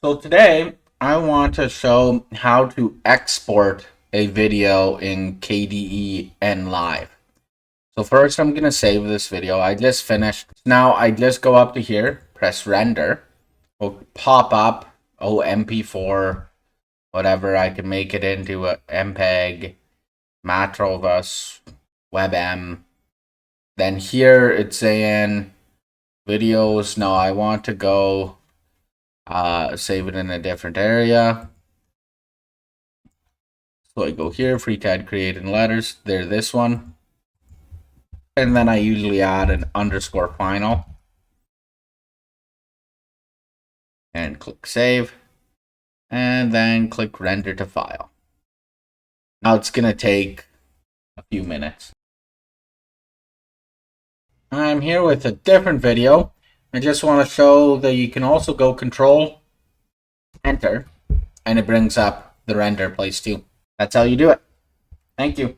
So today I want to show how to export a video in Kdenlive. So first I'm going to save this video. I just finished. Now I just go up to here, press render. Will pop up, MP4, whatever. I can make it into a MPEG, Matrovus, WebM. Then here it's saying videos. Now I want to go save it in a different area. So I go here, FreeCAD create in letters. There's this one. And then I usually add an underscore final. And click save. And then click render to file. Now it's going to take a few minutes. I'm here with a different video. I just want to show that you can also go Control, Enter, and it brings up the render place too. That's how you do it. Thank you.